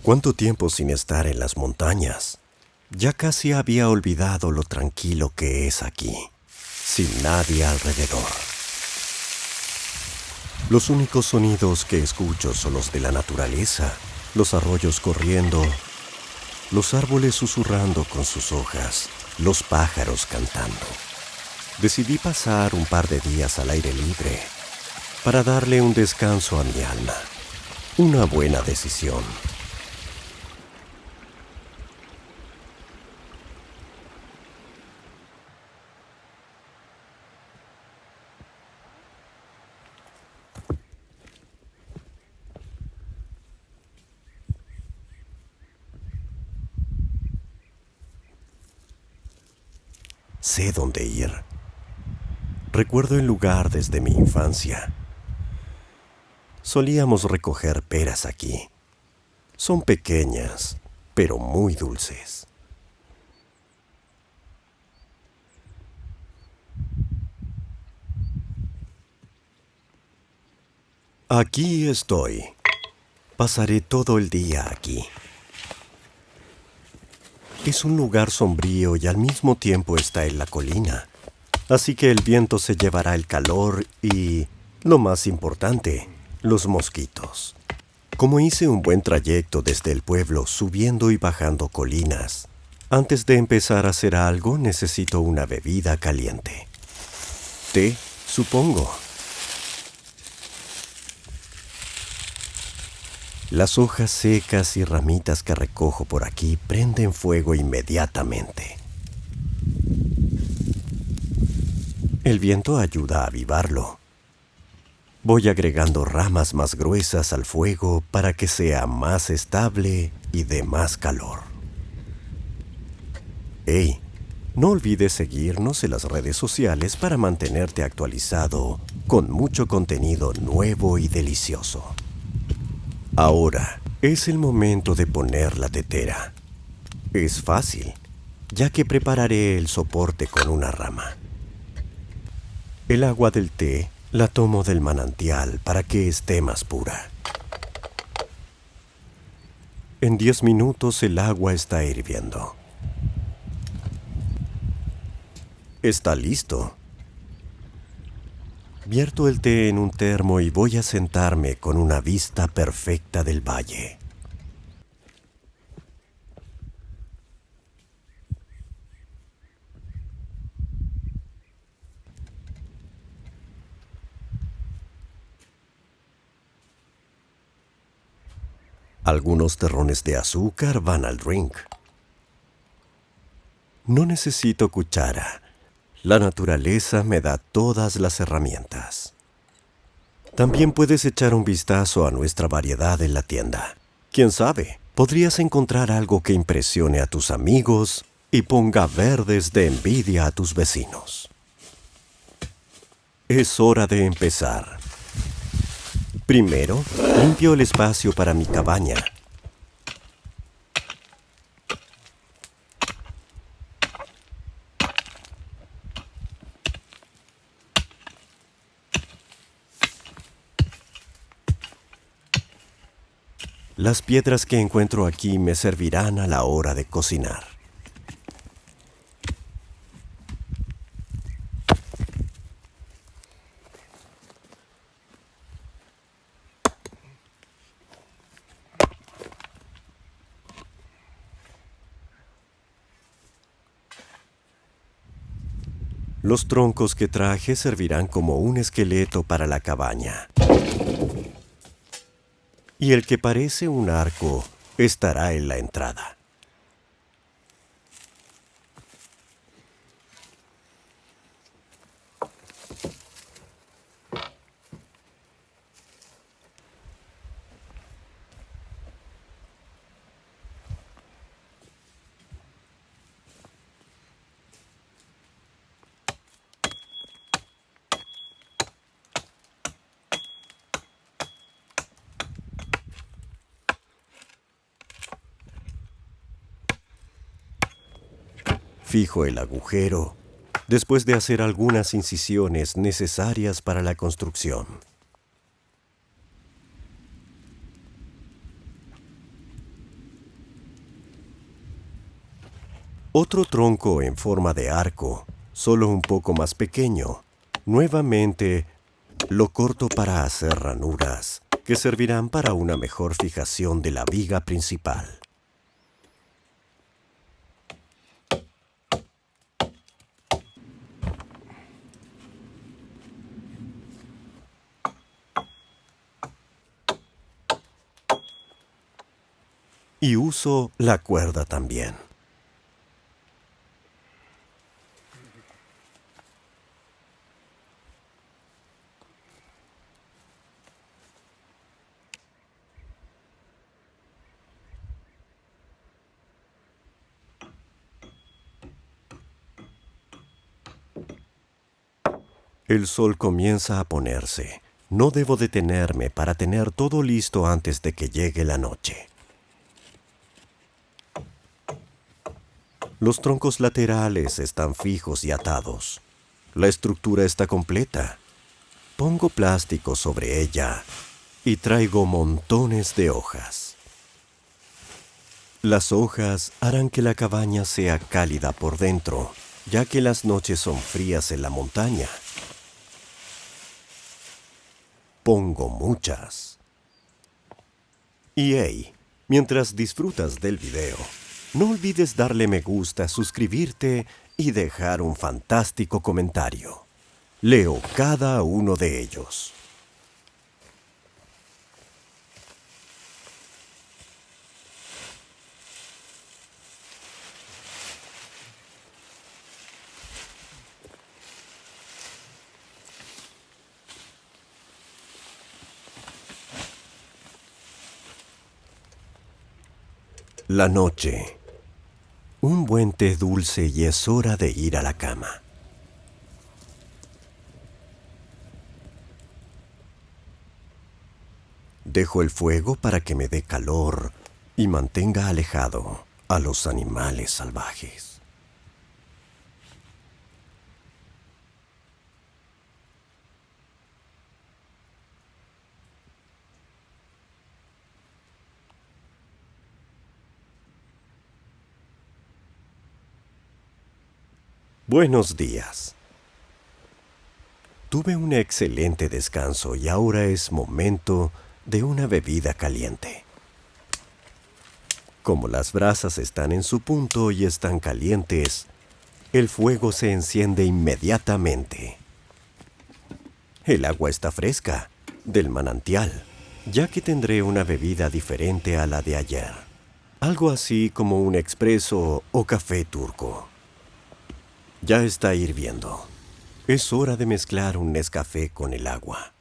¿Cuánto tiempo sin estar en las montañas? Ya casi había olvidado lo tranquilo que es aquí, sin nadie alrededor. Los únicos sonidos que escucho son los de la naturaleza, los arroyos corriendo, los árboles susurrando con sus hojas, los pájaros cantando. Decidí pasar un par de días al aire libre para darle un descanso a mi alma. Una buena decisión. Sé dónde ir. Recuerdo el lugar desde mi infancia. Solíamos recoger peras aquí. Son pequeñas, pero muy dulces. Aquí estoy. Pasaré todo el día aquí. Es un lugar sombrío y al mismo tiempo está en la colina. Así que el viento se llevará el calor y, lo más importante, los mosquitos. Como hice un buen trayecto desde el pueblo subiendo y bajando colinas, antes de empezar a hacer algo necesito una bebida caliente. Té, supongo. Las hojas secas y ramitas que recojo por aquí prenden fuego inmediatamente. El viento ayuda a avivarlo. Voy agregando ramas más gruesas al fuego para que sea más estable y dé más calor. ¡Hey! No olvides seguirnos en las redes sociales para mantenerte actualizado con mucho contenido nuevo y delicioso. Ahora es el momento de poner la tetera. Es fácil, ya que prepararé el soporte con una rama. El agua del té la tomo del manantial para que esté más pura. En 10 minutos el agua está hirviendo. Está listo. Vierto el té en un termo y voy a sentarme con una vista perfecta del valle. Algunos terrones de azúcar van al drink. No necesito cuchara. La naturaleza me da todas las herramientas. También puedes echar un vistazo a nuestra variedad en la tienda. ¿Quién sabe? Podrías encontrar algo que impresione a tus amigos y ponga verdes de envidia a tus vecinos. Es hora de empezar. Primero, limpio el espacio para mi cabaña. Las piedras que encuentro aquí me servirán a la hora de cocinar. Los troncos que traje servirán como un esqueleto para la cabaña. Y el que parece un arco estará en la entrada. Fijo el agujero después de hacer algunas incisiones necesarias para la construcción. Otro tronco en forma de arco, solo un poco más pequeño. Nuevamente, lo corto para hacer ranuras, que servirán para una mejor fijación de la viga principal. Y uso la cuerda también. El sol comienza a ponerse. No debo detenerme para tener todo listo antes de que llegue la noche. Los troncos laterales están fijos y atados. La estructura está completa. Pongo plástico sobre ella y traigo montones de hojas. Las hojas harán que la cabaña sea cálida por dentro, ya que las noches son frías en la montaña. Pongo muchas. Y hey, mientras disfrutas del video, no olvides darle me gusta, suscribirte y dejar un fantástico comentario. Leo cada uno de ellos. La noche. Un buen té dulce y es hora de ir a la cama. Dejo el fuego para que me dé calor y mantenga alejado a los animales salvajes. Buenos días. Tuve un excelente descanso y ahora es momento de una bebida caliente. Como las brasas están en su punto y están calientes, el fuego se enciende inmediatamente. El agua está fresca, del manantial, ya que tendré una bebida diferente a la de ayer. Algo así como un expreso o café turco. Ya está hirviendo. Es hora de mezclar un Nescafé con el agua.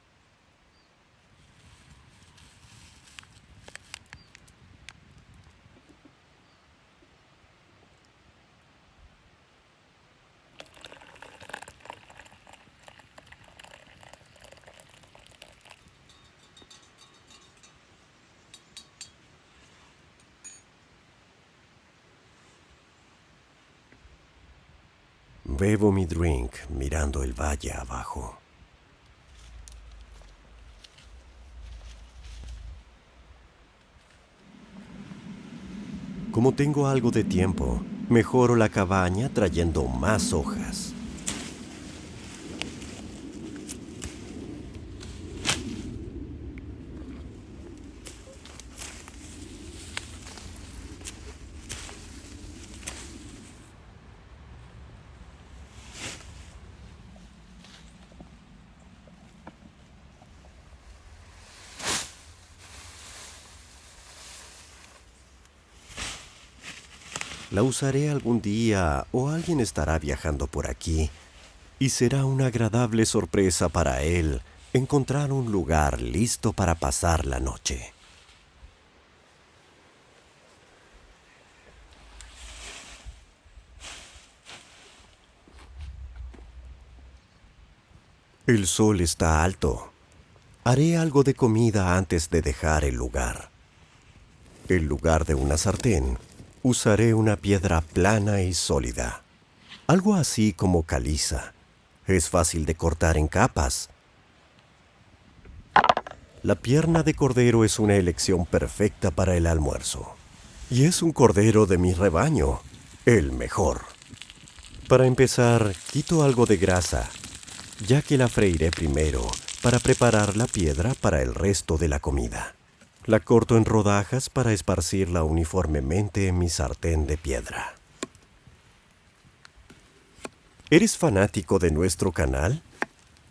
Bebo mi drink mirando el valle abajo. Como tengo algo de tiempo, mejoro la cabaña trayendo más hojas. La usaré algún día o alguien estará viajando por aquí y será una agradable sorpresa para él encontrar un lugar listo para pasar la noche. El sol está alto. Haré algo de comida antes de dejar el lugar. En lugar de una sartén, usaré una piedra plana y sólida. Algo así como caliza. Es fácil de cortar en capas. La pierna de cordero es una elección perfecta para el almuerzo. Y es un cordero de mi rebaño. el mejor. Para empezar, quito algo de grasa, ya que la freiré primero para preparar la piedra para el resto de la comida. La corto en rodajas para esparcirla uniformemente en mi sartén de piedra. ¿Eres fanático de nuestro canal?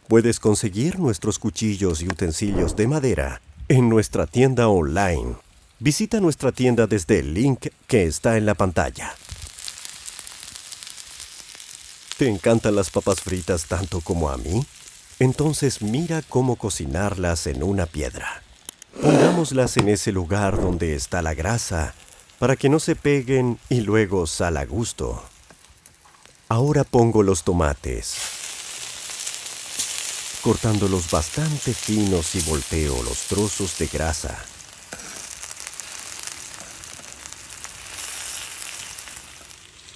Puedes conseguir nuestros cuchillos y utensilios de madera en nuestra tienda online. Visita nuestra tienda desde el link que está en la pantalla. ¿Te encantan las papas fritas tanto como a mí? Entonces mira cómo cocinarlas en una piedra. Pongámoslas en ese lugar donde está la grasa para que no se peguen y luego sal a gusto. Ahora pongo los tomates, cortándolos bastante finos y volteo los trozos de grasa.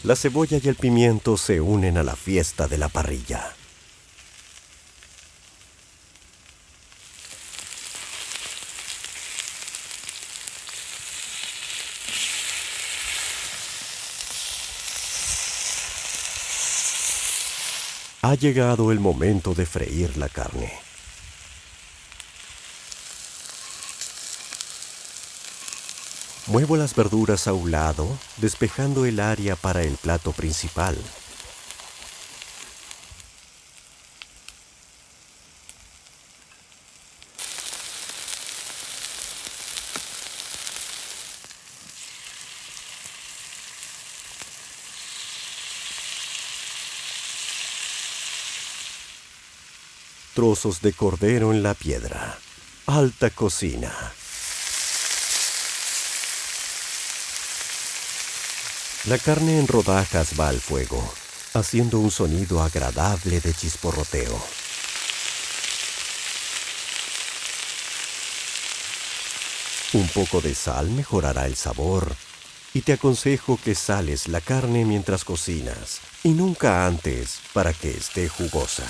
La cebolla y el pimiento se unen a la fiesta de la parrilla. Ha llegado el momento de freír la carne. Muevo las verduras a un lado, despejando el área para el plato principal. Trozos de cordero en la piedra. Alta cocina. La carne en rodajas va al fuego, haciendo un sonido agradable de chisporroteo. Un poco de sal mejorará el sabor, y te aconsejo que sales la carne mientras cocinas, y nunca antes para que esté jugosa.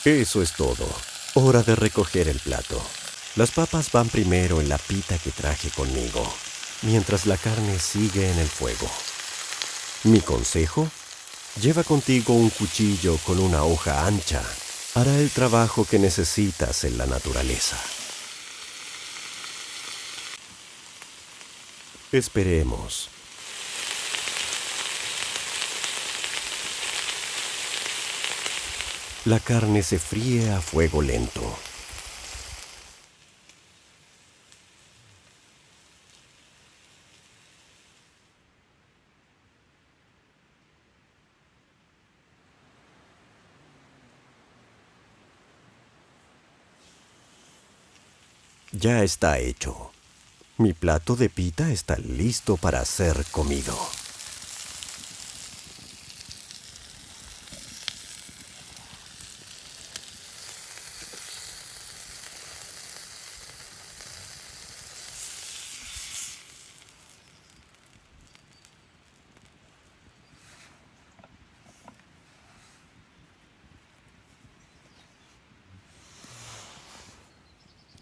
Eso es todo. Hora de recoger el plato. Las papas van primero en la pita que traje conmigo, mientras la carne sigue en el fuego. Mi consejo: lleva contigo un cuchillo con una hoja ancha. Hará el trabajo que necesitas en la naturaleza. Esperemos. La carne se fríe a fuego lento. Ya está hecho. Mi plato de pita está listo para ser comido.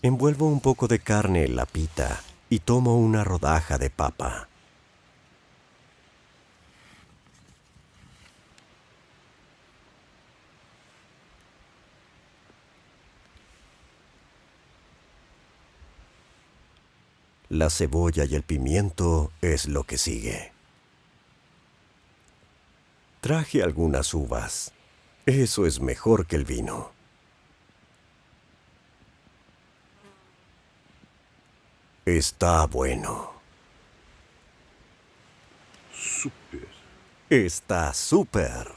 Envuelvo un poco de carne en la pita y tomo una rodaja de papa. La cebolla y el pimiento es lo que sigue. Traje algunas uvas. Eso es mejor que el vino. Está bueno. Súper. Está súper.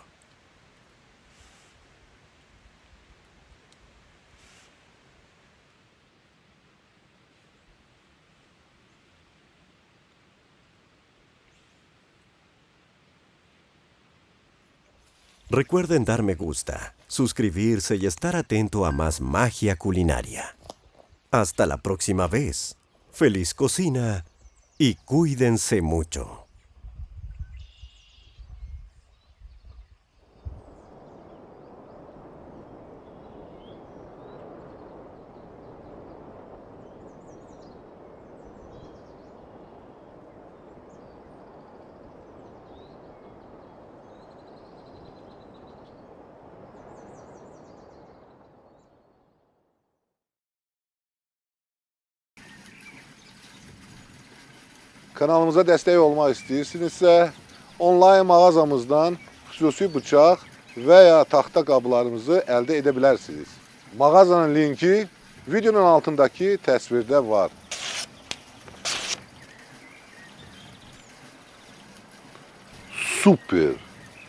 Recuerden dar me gusta, suscribirse y estar atento a más magia culinaria. Hasta la próxima vez. Feliz cocina y cuídense mucho. Kanalımıza dəstək olmaq istəyirsinizsə, onlayn mağazamızdan xüsusi bıçaq və ya taxta qablarımızı əldə edə bilərsiniz. Mağazanın linki videonun altındakı təsvirdə var. Super!